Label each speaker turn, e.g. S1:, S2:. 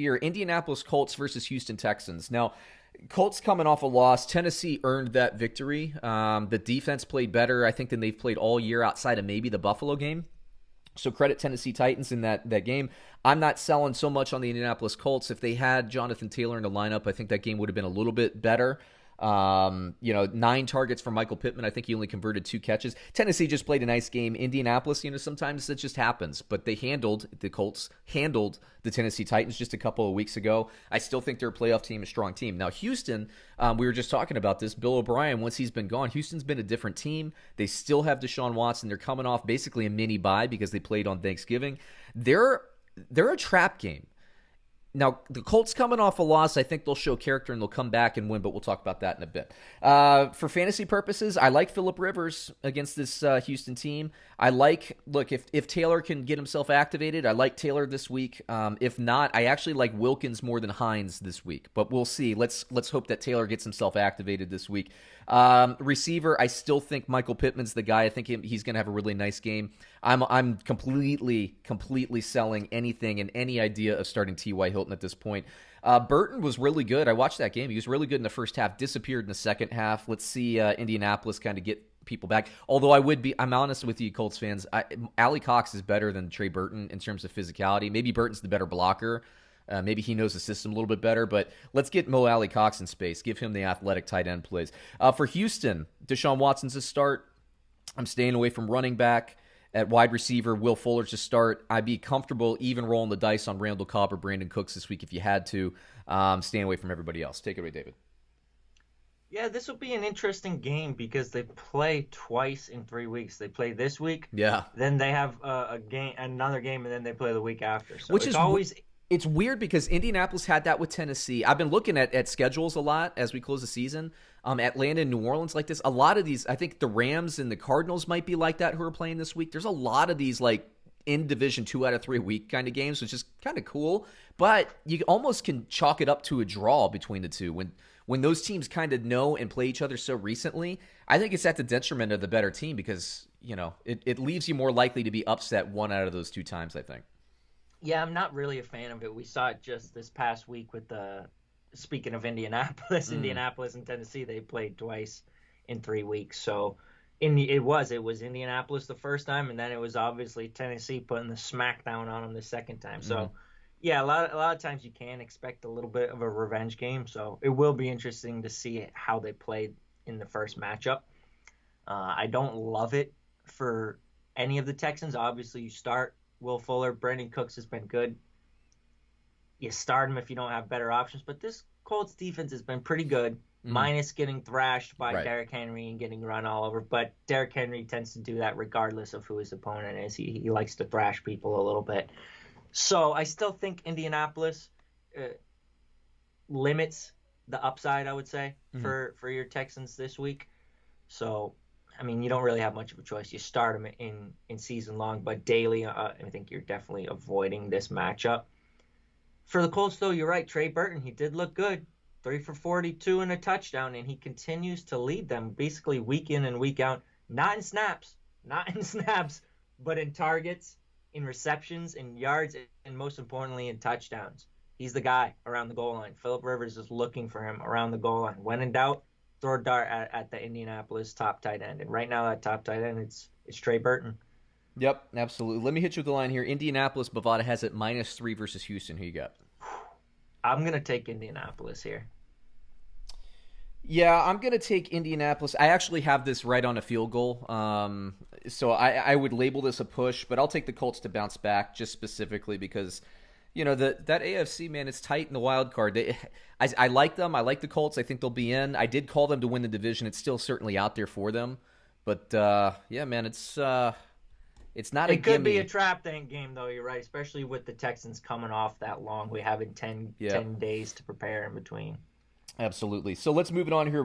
S1: here, Indianapolis Colts versus Houston Texans. Now, Colts coming off a loss. Tennessee earned that victory. The defense played better, I think, than they've played all year outside of maybe the Buffalo game. So credit Tennessee Titans in that game. I'm not selling so much on the Indianapolis Colts. If they had Jonathan Taylor in the lineup, I think that game would have been a little bit better. 9 targets for Michael Pittman. I think he only converted 2 catches. Tennessee just played a nice game. Indianapolis, sometimes it just happens. But the Colts handled the Tennessee Titans just a couple of weeks ago. I still think they're a playoff team, a strong team. Now, Houston, we were just talking about this. Bill O'Brien, once he's been gone, Houston's been a different team. They still have Deshaun Watson. They're coming off basically a mini bye because they played on Thanksgiving. They're a trap game. Now, the Colts coming off a loss, I think they'll show character and they'll come back and win, but we'll talk about that in a bit. For fantasy purposes, I like Phillip Rivers against this Houston team. If Taylor can get himself activated, I like Taylor this week. If not, I actually like Wilkins more than Hines this week, but we'll see. Let's hope that Taylor gets himself activated this week. Receiver, I still think Michael Pittman's the guy. I think he's going to have a really nice game. I'm completely selling anything and any idea of starting T.Y. Hilton at this point. Burton was really good. I watched that game. He was really good in the first half, disappeared in the second half. Let's see Indianapolis kind of get people back. Although I'm honest with you, Colts fans, Allie Cox is better than Trey Burton in terms of physicality. Maybe Burton's the better blocker. Maybe he knows the system a little bit better, but let's get Mo Alley Cox in space. Give him the athletic tight end plays. For Houston, Deshaun Watson's a start. I'm staying away from running back. At wide receiver, Will Fuller's to start. I'd be comfortable even rolling the dice on Randall Cobb or Brandon Cooks this week if you had to. Staying away from everybody else. Take it away, David.
S2: Yeah, this will be an interesting game because they play twice in 3 weeks. They play this week.
S1: Yeah.
S2: Then they have another game, and then they play the week after. So it's always...
S1: It's weird because Indianapolis had that with Tennessee. I've been looking at schedules a lot as we close the season. Atlanta and New Orleans like this. A lot of these, I think the Rams and the Cardinals might be like that who are playing this week. There's a lot of these like in division 2 out of 3 week kind of games, which is kind of cool. But you almost can chalk it up to a draw between the two. When those teams kind of know and play each other so recently, I think it's at the detriment of the better team because, it leaves you more likely to be upset one out of those 2 times, I think.
S2: Yeah, I'm not really a fan of it. We saw it just this past week with speaking of Indianapolis, Indianapolis and Tennessee, they played twice in 3 weeks. So it was Indianapolis the first time, and then it was obviously Tennessee putting the smackdown on them the second time. So yeah, a lot of times you can expect a little bit of a revenge game. So it will be interesting to see how they played in the first matchup. I don't love it for any of the Texans. Obviously, you start Will Fuller. Brandon Cooks has been good. You start him if you don't have better options. But this Colts defense has been pretty good, minus getting thrashed by Derrick Henry and getting run all over. But Derrick Henry tends to do that regardless of who his opponent is. He likes to thrash people a little bit. So I still think Indianapolis limits the upside, I would say, for your Texans this week. So I mean, you don't really have much of a choice. You start him in season long, but daily, I think you're definitely avoiding this matchup. For the Colts, though, you're right. Trey Burton, he did look good. 3 for 42 and a touchdown, and he continues to lead them basically week in and week out. Not in snaps, but in targets, in receptions, in yards, and most importantly, in touchdowns. He's the guy around the goal line. Phillip Rivers is looking for him around the goal line. When in doubt, throw a dart at the Indianapolis top tight end. And right now that top tight end, it's Trey Burton.
S1: Yep, absolutely. Let me hit you with the line here. Indianapolis, Bovada has it -3 versus Houston. Who you got?
S2: I'm going to take Indianapolis here.
S1: Yeah, I'm going to take Indianapolis. I actually have this right on a field goal. So I would label this a push, but I'll take the Colts to bounce back just specifically because that AFC, man, it's tight in the wild card. I like them. I like the Colts. I think they'll be in. I did call them to win the division. It's still certainly out there for them. But, yeah, man, it's not a gimme.
S2: It could be a trap game, though. You're right, especially with the Texans coming off that long. We have 10 days to prepare in between.
S1: Absolutely. So let's move it on here.